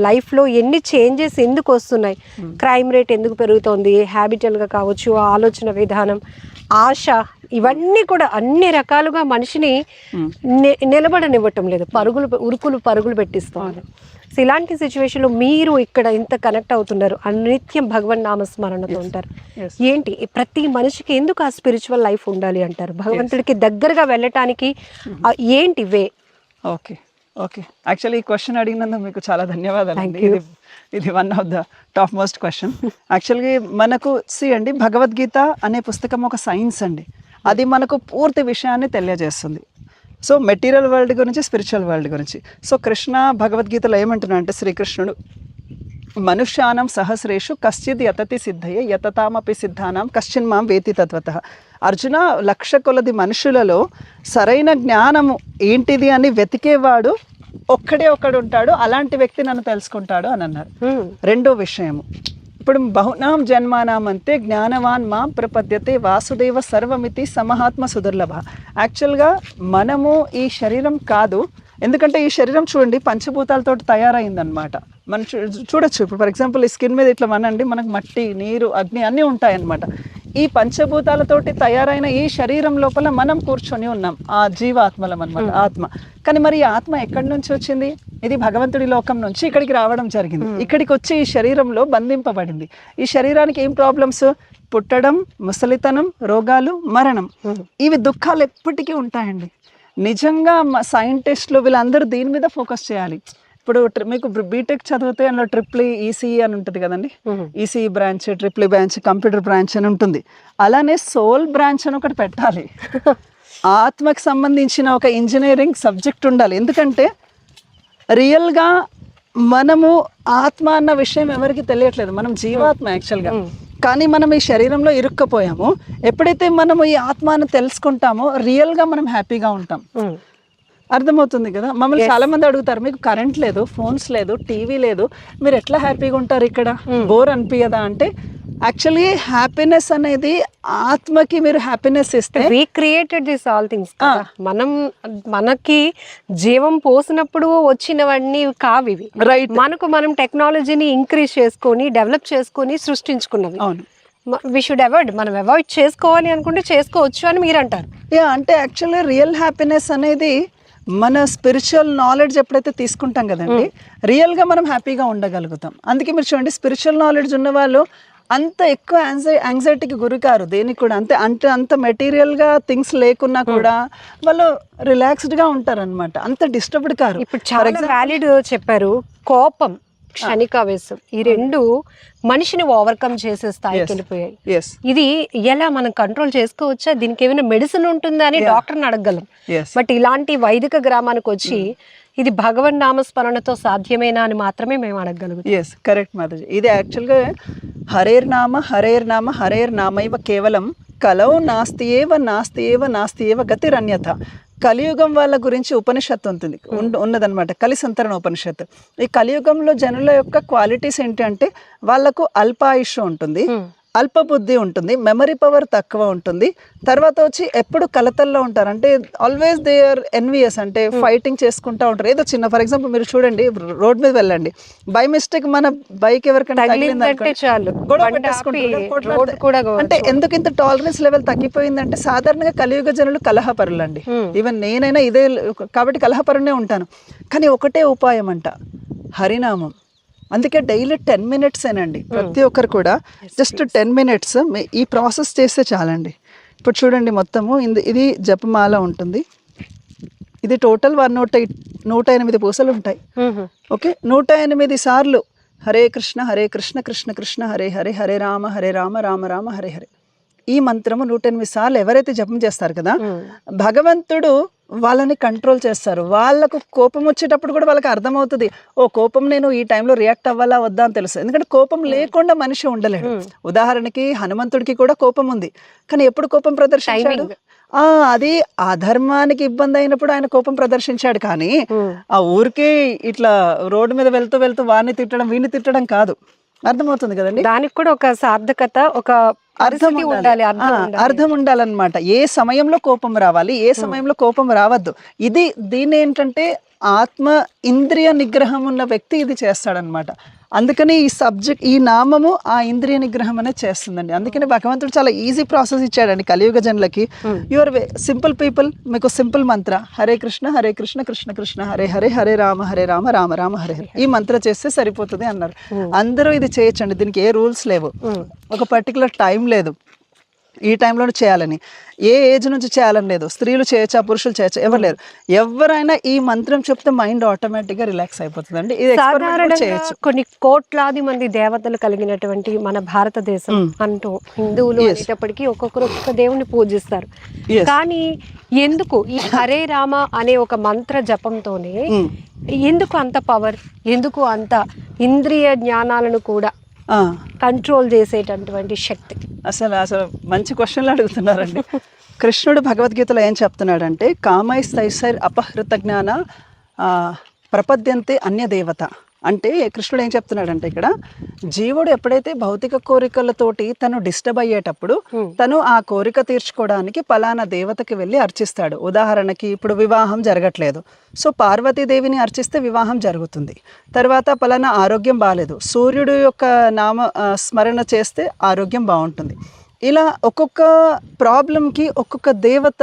లైఫ్ లో ఎన్ని చేంజెస్ ఎందుకు వస్తున్నాయి, క్రైమ్ రేట్ ఎందుకు పెరుగుతోంది, హ్యాబిటల్ గా కావచ్చు, ఆలోచన విధానం, ఆశ, ఇవన్నీ కూడా అన్ని రకాలుగా మనిషిని నిలబడనివ్వటం లేదు, పరుగులు పెట్టిస్తున్నారు. సో ఇలాంటి సిచ్యువేషన్లో మీరు ఇక్కడ ఇంత కనెక్ట్ అవుతున్నారు, నిత్యం భగవన్ నామస్మరణతో ఉంటారు. ఏంటి ప్రతి మనిషికి ఎందుకు ఆ స్పిరిచువల్ లైఫ్ ఉండాలి అంటారు? భగవంతుడికి దగ్గరగా వెళ్ళటానికి ఏంటి వే? ఓకే యాక్చువల్లీ ఈ క్వశ్చన్ అడిగినందుకు మీకు చాలా ధన్యవాదాలు. ఇది one of the top most question. యాక్చువల్గా మనకు అండి, భగవద్గీత అనే పుస్తకం ఒక సైన్స్ అండి, అది మనకు పూర్తి విషయాన్ని తెలియజేస్తుంది. సో మెటీరియల్ వరల్డ్ గురించి, స్పిరిచువల్ వరల్డ్ గురించి. సో కృష్ణ భగవద్గీతలో ఏమంటున్నా అంటే, శ్రీకృష్ణుడు మనుష్యానం సహస్రేషు కశ్చిత్ యతతి సిద్ధయే యతతామపి సిద్ధానాం కశ్చిన్ మాం వేతి తత్వతః. అర్జున, 1,00,000 కొలది మనుషులలో సరైన జ్ఞానము ఏంటిది అని వెతికేవాడు ఒక్కడే ఒక్కడు ఉంటాడు, అలాంటి వ్యక్తి నన్ను తెలుసుకుంటాడు అని అన్నారు. రెండో విషయము, ఇప్పుడు బహునాం జన్మానాం అంతే జ్ఞానవాన్ మాం ప్రపద్యతే వాసుదేవ సర్వమితి సమహాత్మ సుదుర్లభ. యాక్చువల్గా మనము ఈ శరీరం కాదు, ఎందుకంటే ఈ శరీరం చూడండి పంచభూతాలతో తయారైందనమాట. మనం చూడొచ్చు. ఇప్పుడు ఫర్ ఎగ్జాంపుల్ ఈ స్కిన్ మీద ఇట్లా మనండి, మనకు మట్టి, నీరు, అగ్ని అన్నీ ఉంటాయన్నమాట. ఈ పంచభూతాలతోటి తయారైన ఈ శరీరం లోపల మనం కూర్చొని ఉన్నాం, ఆ జీవాత్మలం అనమాట, ఆత్మ. కానీ మరి ఈ ఆత్మ ఎక్కడి నుంచి వచ్చింది? ఇది భగవంతుడి లోకం నుంచి ఇక్కడికి రావడం జరిగింది. ఇక్కడికి వచ్చి ఈ శరీరంలో బంధింపబడింది. ఈ శరీరానికి ఏం ప్రాబ్లమ్స్? పుట్టడం, ముసలితనం, రోగాలు, మరణం. ఇవి దుఃఖాలు ఎప్పటికీ ఉంటాయండి. నిజంగా సైంటిస్టులు వీళ్ళందరూ దీని మీద ఫోకస్ చేయాలి. ఇప్పుడు మీకు బీటెక్ చదివితే అందులో ట్రిపుల్ ఈసీఈ అని ఉంటుంది కదండి, ECE branch, triple branch, computer branch అని ఉంటుంది. అలానే సోల్ బ్రాంచ్ అని ఒకటి పెట్టాలి. ఆత్మకు సంబంధించిన ఒక ఇంజనీరింగ్ సబ్జెక్ట్ ఉండాలి. ఎందుకంటే రియల్గా మనము ఆత్మ అన్న విషయం ఎవరికి తెలియట్లేదు. మనం జీవాత్మ యాక్చువల్గా, కానీ మనం ఈ శరీరంలో ఇరుక్కపోయాము. ఎప్పుడైతే మనము ఈ ఆత్మను తెలుసుకుంటామో రియల్గా మనం హ్యాపీగా ఉంటాం. అర్థమవుతుంది కదా? మమ్మల్ని చాలా మంది అడుగుతారు, మీకు కరెంట్ లేదు, ఫోన్స్ లేదు, టీవీ లేదు, మీరు ఎట్లా హ్యాపీగా ఉంటారు ఇక్కడ, బోర్ అనిపించదా అంటే, యాక్చువల్లీ హ్యాపీనెస్ అనేది ఆత్మకి మీరు హ్యాపీనెస్ ఇస్తే, we created this all things. మనకి జీవం పోసినప్పుడు వచ్చినవన్నీ కావు ఇవి. రైట్. మనం టెక్నాలజీని ఇంక్రీజ్ చేసుకొని డెవలప్ చేసుకొని సృష్టించుకున్నవి. అవును. We should avoid. మనం అవాయిడ్ చేసుకోవాలి అనుకుంటే చేసుకోవచ్చు అని మీరు అంటారు. అంటే యాక్చువల్లీ రియల్ హ్యాపీనెస్ అనేది మన స్పిరిచువల్ నాలెడ్జ్ ఎప్పుడైతే తీసుకుంటాం కదండి, రియల్గా మనం హ్యాపీగా ఉండగలుగుతాం. అందుకే మీరు చూడండి, స్పిరిచువల్ నాలెడ్జ్ ఉన్న వాళ్ళు అంత ఎక్కువ యాంగ్జైటీకి గురికారు దేనికి కూడా. అంత మెటీరియల్గా థింగ్స్ లేకున్నా కూడా వాళ్ళు రిలాక్స్డ్గా ఉంటారు అనమాట, అంత డిస్టర్బ్డ్ కారు. ఇప్పుడు చాలా వ్యాలిడ్ చెప్పారు. కోపం, క్షణికావేశం, ఈ రెండు మనిషిని ఓవర్కమ్ చేసే స్థాయికి వెళ్ళిపోయాయి. ఇది ఎలా మనం కంట్రోల్ చేసుకోవచ్చా? దీనికి ఏమైనా మెడిసిన్ ఉంటుందా అని డాక్టర్ని అడగగలం. బట్ ఇలాంటి వైదిక గ్రామానికి వచ్చి ఇది భగవన్ నామస్మరణతో సాధ్యమేనా అని మాత్రమే మేము అడగగలుగుతాం. Yes, correct Mataji. ఇది యాక్చువల్గా హరేర్ నామ నామైవ కేవలం కలౌ నాస్తియేవ గతిరన్యథ. కలియుగం వాళ్ళ గురించి ఉపనిషత్తు ఉన్నదన్నమాట, కలి సంతరణ ఉపనిషత్తు. ఈ కలియుగంలో జనుల యొక్క క్వాలిటీస్ ఏంటి అంటే, వాళ్ళకు అల్పాయుష్ ఉంటుంది, అల్ప బుద్ధి ఉంటుంది, మెమరీ పవర్ తక్కువ ఉంటుంది, తర్వాత వచ్చి ఎప్పుడు కలతల్లో ఉంటారు. అంటే ఆల్వేస్ దే ఆర్ ఎన్వియస్, అంటే ఫైటింగ్ చేసుకుంటూ ఉంటారు. ఏదో చిన్న, ఫర్ ఎగ్జాంపుల్ మీరు చూడండి, రోడ్ మీద వెళ్ళండి, బై మిస్టేక్ మన బైక్ ఎవరికైనా అంటే ఎందుకు ఇంత టాలరెన్స్ లెవెల్ తగ్గిపోయిందంటే, సాధారణంగా కలియుగ జనులు కలహపరులు అండి. ఈవెన్ నేనైనా ఇదే కాబట్టి కలహపరునే ఉంటాను. కానీ ఒకటే ఉపాయం అంట, హరినామం. అందుకే డైలీ 10 minutes ఏనండి, ప్రతి ఒక్కరు కూడా జస్ట్ 10 minutes ఈ ప్రాసెస్ చేస్తే చాలండి. ఇప్పుడు చూడండి, మొత్తము ఇది జపమాల ఉంటుంది. ఇది టోటల్ 108 పూసలు ఉంటాయి. ఓకే, 108 సార్లు హరే కృష్ణ కృష్ణ కృష్ణ హరే హరే, హరే రామ రామ రామ హరే హరే. ఈ మంత్రము 108 సార్లు ఎవరైతే జపం చేస్తారు కదా, భగవంతుడు వాళ్ళని కంట్రోల్ చేస్తారు. వాళ్ళకు కోపం వచ్చేటప్పుడు కూడా వాళ్ళకి అర్థమవుతుంది, ఓ కోపం నేను ఈ టైంలో రియాక్ట్ అవ్వాలా వద్దా అని తెలుసు. ఎందుకంటే కోపం లేకుండా మనిషి ఉండలేడు. ఉదాహరణకి హనుమంతుడికి కూడా కోపం ఉంది, కానీ ఎప్పుడు కోపం ప్రదర్శించాడు? అది అధర్మానికి ఇబ్బంది అయినప్పుడు ఆయన కోపం ప్రదర్శించాడు. కానీ ఆ ఊరికే ఇట్లా రోడ్డు మీద వెళ్తూ వాడిని తిట్టడం, వీడిని తిట్టడం కాదు. అర్థమవుతుంది కదండి? దానికి కూడా ఒక సార్థకత, ఒక అర్థం ఉండాలన్నమాట. ఏ సమయంలో కోపం రావాలి, ఏ సమయంలో కోపం రావద్దు. దీన్ని ఏంటంటే ఆత్మ ఇంద్రియ నిగ్రహం ఉన్న వ్యక్తి ఇది చేస్తాడనమాట. అందుకని ఈ నామము ఆ ఇంద్రియ నిగ్రహం అనేది చేస్తుందండి. అందుకని భగవంతుడు చాలా ఈజీ ప్రాసెస్ ఇచ్చాడండి కలియుగ జనులకి. యువర్ సింపుల్ పీపుల్, మీకు సింపుల్ మంత్ర హరే కృష్ణ కృష్ణ కృష్ణ హరే హరే, హరే రామ రామ రామ హరే హరే. ఈ మంత్ర చేస్తే సరిపోతుంది అన్నారు. అందరూ ఇది చేయొచ్చండి, దీనికి ఏ రూల్స్ లేవు, ఒక పర్టికులర్ టైం లేదు, ఈ టైంలో చేయాలని, ఏ ఏజ్ నుంచి చేయాలని లేదు. స్త్రీలు చేయొచ్చా, పురుషులు చేయొచ్చా, ఎవరు లేరు. ఎవరైనా ఈ మంత్రం చెప్తే మైండ్ ఆటోమేటిక్ గా రిలాక్స్ అయిపోతుందండి. ఇది చేయొచ్చు. కొన్ని కోట్లాది మంది దేవతలు కలిగినటువంటి మన భారతదేశం అంటూ హిందువులు అనేటప్పటికీ ఒక్కొక్కరు ఒక్కొక్క దేవుని పూజిస్తారు. కానీ ఎందుకు ఈ హరే రామ అనే ఒక మంత్ర జపంతోనే ఎందుకు అంత పవర్, ఎందుకు అంత ఇంద్రియ జ్ఞానాలను కూడా కంట్రోల్ చేసేటటువంటి శక్తి? అసలు మంచి క్వశ్చన్లు అడుగుతున్నారండి. కృష్ణుడు భగవద్గీతలో ఏం చెప్తున్నాడంటే, కామైస్తైసైర్ అపహృత జ్ఞాన ప్రపద్యంతే అన్య దేవత అంటే కృష్ణుడు ఏం చెప్తున్నాడంటే ఇక్కడ జీవుడు ఎప్పుడైతే భౌతిక కోరికలతోటి తను డిస్టర్బ్ అయ్యేటప్పుడు తను ఆ కోరిక తీర్చుకోవడానికి పలానా దేవతకి వెళ్ళి అర్చిస్తాడు. ఉదాహరణకి ఇప్పుడు వివాహం జరగట్లేదు, సో పార్వతీదేవిని అర్చిస్తే వివాహం జరుగుతుంది. తర్వాత పలానా ఆరోగ్యం బాగాలేదు, సూర్యుడు యొక్క నామ స్మరణ చేస్తే ఆరోగ్యం బాగుంటుంది. ఇలా ఒక్కొక్క ప్రాబ్లంకి ఒక్కొక్క దేవత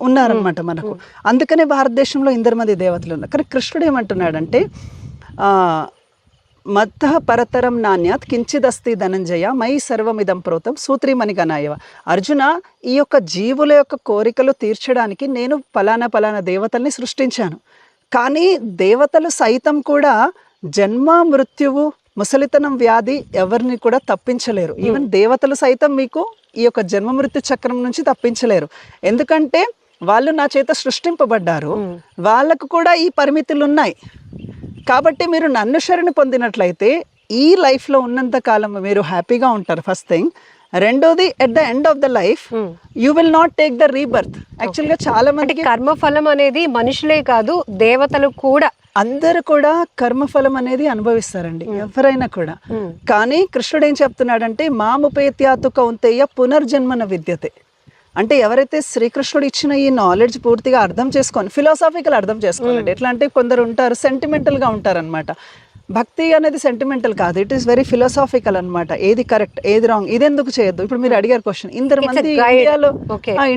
ఉన్నారనమాట మనకు. అందుకనే భారతదేశంలో 8 మంది దేవతలు ఉన్నారు. కానీ కృష్ణుడు ఏమంటున్నాడంటే మత్త పరతరం నాణ్యాత్ కించిదస్తి ధనంజయ మై సర్వమిదం ప్రోతం సూత్రీమణి గణాయవ. అర్జున, ఈ యొక్క జీవుల యొక్క కోరికలు తీర్చడానికి నేను పలానా దేవతల్ని సృష్టించాను. కానీ దేవతలు సైతం కూడా జన్మ మృత్యువు ముసలితనం వ్యాధి ఎవరిని కూడా తప్పించలేరు. ఈవెన్ దేవతలు సైతం మీకు ఈ యొక్క జన్మ మృత్యు చక్రం నుంచి తప్పించలేరు. ఎందుకంటే వాళ్ళు నా చేత సృష్టింపబడ్డారు, వాళ్ళకు కూడా ఈ పరిమితులు ఉన్నాయి. కాబట్టి మీరు నన్ను శరణు పొందినట్లయితే ఈ లైఫ్లో ఉన్నంత కాలం మీరు హ్యాపీగా ఉంటారు. First thing. రెండోది, at the end of the life you will not take the rebirth. యాక్చువల్గా చాలా మందికి కర్మఫలం అనేది మనుషులే కాదు దేవతలు కూడా, అందరు కూడా కర్మఫలం అనేది అనుభవిస్తారండి, ఎవరైనా కూడా. కానీ కృష్ణుడు ఏం చెప్తున్నాడంటే మాముపేత్యాతు కౌంతేయ పునర్జన్మన విద్యతే. అంటే ఎవరైతే శ్రీకృష్ణుడు ఇచ్చిన ఈ నాలెడ్జ్ పూర్తిగా అర్థం చేసుకొని ఫిలాసాఫికల్ అర్థం చేసుకోవాలండి. ఎట్లా అంటే కొందరు ఉంటారు సెంటిమెంటల్గా ఉంటారనమాట. భక్తి అనేది సెంటిమెంటల్ కాదు, ఇట్ ఈస్ వెరీ ఫిలాసాఫికల్ అనమాట. ఏది కరెక్ట్ ఏది రాంగ్, ఇది ఎందుకు చేయొద్దు. ఇప్పుడు మీరు అడిగారు క్వశ్చన్, 8 మంది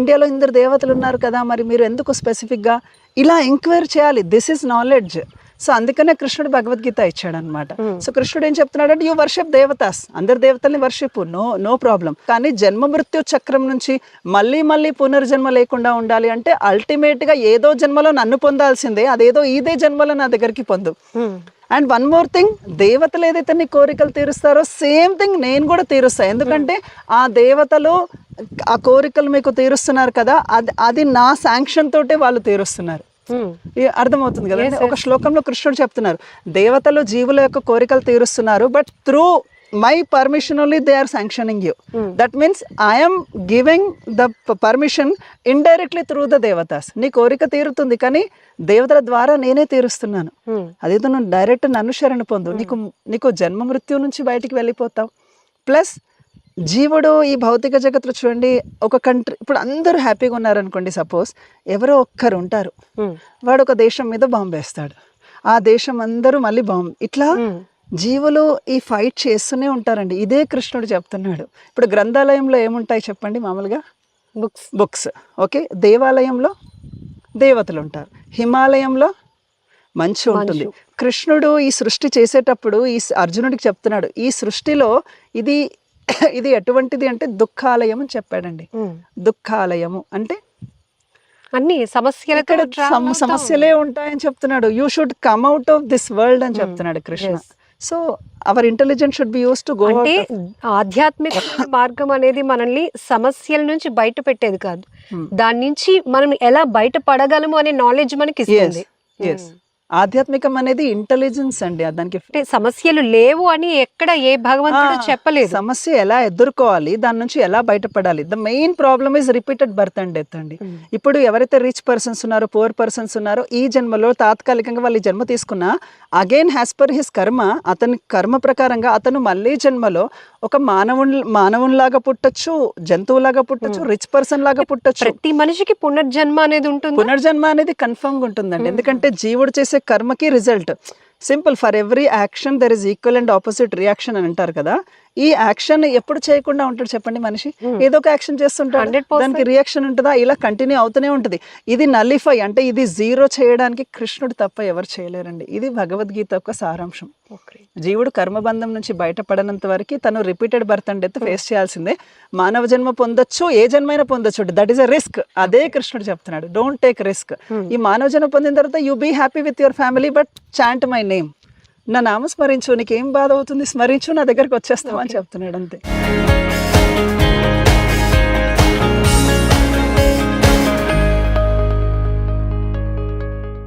ఇండియాలో 8 దేవతలు ఉన్నారు కదా, మరి మీరు ఎందుకు స్పెసిఫిక్గా ఇలా ఎంక్వైరీ చేయాలి? This is knowledge. సో అందుకనే కృష్ణుడు భగవద్గీత ఇచ్చాడు అనమాట. సో కృష్ణుడు ఏం చెప్తున్నాడంటే యూ వర్షిప్ దేవతాస్, అందరు దేవతల్ని వర్షిప్, నో ప్రాబ్లం. కానీ జన్మ మృత్యు చక్రం నుంచి మళ్ళీ పునర్జన్మ లేకుండా ఉండాలి అంటే అల్టిమేట్గా ఏదో జన్మలో నన్ను పొందాల్సిందే, అదేదో ఇదే జన్మలో నా దగ్గరికి పొందు. అండ్ వన్ మోర్ థింగ్, దేవతలు ఏదైతే నీ కోరికలు తీరుస్తారో సేమ్ థింగ్ నేను కూడా తీరుస్తాను. ఎందుకంటే ఆ దేవతలు ఆ కోరికలు మీకు తీరుస్తున్నారు కదా, అది నా శాంక్షన్ తోటే వాళ్ళు తీరుస్తున్నారు. అర్థమవుతుంది కదా. ఒక శ్లోకంలో కృష్ణుడు చెప్తున్నారు, దేవతలు జీవుల యొక్క కోరికలు తీరుస్తున్నారు, but through my permission only they are sanctioning you. That means I'm giving the permission indirectly through the devatas. నీ కోరిక తీరుతుంది కానీ దేవతల ద్వారా నేనే తీరుస్తున్నాను. అదేదో నువ్వు డైరెక్ట్ నన్ను శరణు పొందు, నీకు జన్మ మృత్యు నుంచి బయటికి వెళ్ళిపోతావు. ప్లస్ జీవుడు ఈ భౌతిక జగత్తులో చూడండి, ఒక కంట్రీ ఇప్పుడు అందరూ హ్యాపీగా ఉన్నారనుకోండి, సపోజ్ ఎవరో ఒక్కరు ఉంటారు, వాడు ఒక దేశం మీద బాంబు వేస్తాడు, ఆ దేశం అందరూ మళ్ళీ బాంబు, ఇట్లా జీవులు ఈ ఫైట్ చేస్తూనే ఉంటారండి. ఇదే కృష్ణుడు చెప్తున్నాడు. ఇప్పుడు గ్రంథాలయంలో ఏముంటాయి చెప్పండి మామూలుగా? బుక్స్. ఓకే, దేవాలయంలో దేవతలు ఉంటారు, హిమాలయంలో మంచు ఉంటుంది. కృష్ణుడు ఈ సృష్టి చేసేటప్పుడు ఈ అర్జునుడికి చెప్తున్నాడు, ఈ సృష్టిలో ఇది ఎటువంటిది అంటే దుఃఖాలయం అని చెప్పాడండి. దుఃఖాలయము అంటే అన్ని సమస్యలే ఉంటాయని చెప్తున్నాడు. You should come out of this world అని చెప్తున్నాడు Krishna. So our intelligence should be used to go. అంటే ఆధ్యాత్మిక మార్గం అనేది మనల్ని సమస్యల నుంచి బయట పెట్టేది కాదు, దాని నుంచి మనం ఎలా బయటపడగలము అనే నాలెడ్జ్ మనకి ఇస్తుంది. ఆధ్యాత్మికం అనేది ఇంటెలిజెన్స్ అండి. దానికి సమస్యలు లేవు అని ఎక్కడ ఏ భగవంతుడు చెప్పలేదు. సమస్య ఎలా ఎదుర్కోవాలి, దాని నుంచి ఎలా బయటపడాలి. The main problem is repeated birth and death అండి. ఇప్పుడు ఎవరైతే రిచ్ పర్సన్స్ ఉన్నారో, పువర్ పర్సన్స్ ఉన్నారో, ఈ జన్మలో తాత్కాలికంగా వాళ్ళు జన్మ తీసుకున్నా అగైన్ హ్యాస్ పర్ హిస్ కర్మ, అతని కర్మ ప్రకారంగా అతను మళ్ళీ జన్మలో ఒక మానవునిలాగా పుట్టొచ్చు, జంతువులాగా పుట్టొచ్చు, రిచ్ పర్సన్ లాగా పుట్టొచ్చు. ప్రతి మనిషికి పునర్జన్మ అనేది ఉంటుంది. పునర్జన్మ అనేది కన్ఫర్మ్ గా ఉంటుందండి. ఎందుకంటే జీవుడు చేసే కర్మకి result simple. For every action there is equal and opposite reaction అని అంటారు కదా. ఈ యాక్షన్ ఎప్పుడు చేయకుండా ఉంటాడు చెప్పండి మనిషి? ఏదో ఒక యాక్షన్ చేస్తుంటాడు, దానికి రియాక్షన్ ఉంటుందా? ఇలా కంటిన్యూ అవుతూనే ఉంటుంది. ఇది నల్లిఫై అంటే ఇది జీరో చేయడానికి కృష్ణుడు తప్ప ఎవరు చేయలేరండి. ఇది భగవద్గీత యొక్క సారాంశం. జీవుడు కర్మబంధం నుంచి బయటపడనంత వరకు తను repeated birth and death face చేయాల్సిందే. మానవ జన్మ పొందొచ్చు, ఏ జన్మైనా పొందొచ్చు, దట్ ఈస్ అ రిస్క్. అదే కృష్ణుడు చెప్తున్నాడు, డోంట్ టేక్ రిస్క్. ఈ మానవ జన్మ పొందిన తర్వాత you be happy with your family, but chant my name, నా నామ స్మరించు, నీకేం బాధ అవుతుంది స్మరించు, నా దగ్గరకు వచ్చేస్తామని చెప్తున్నాడు అంతే.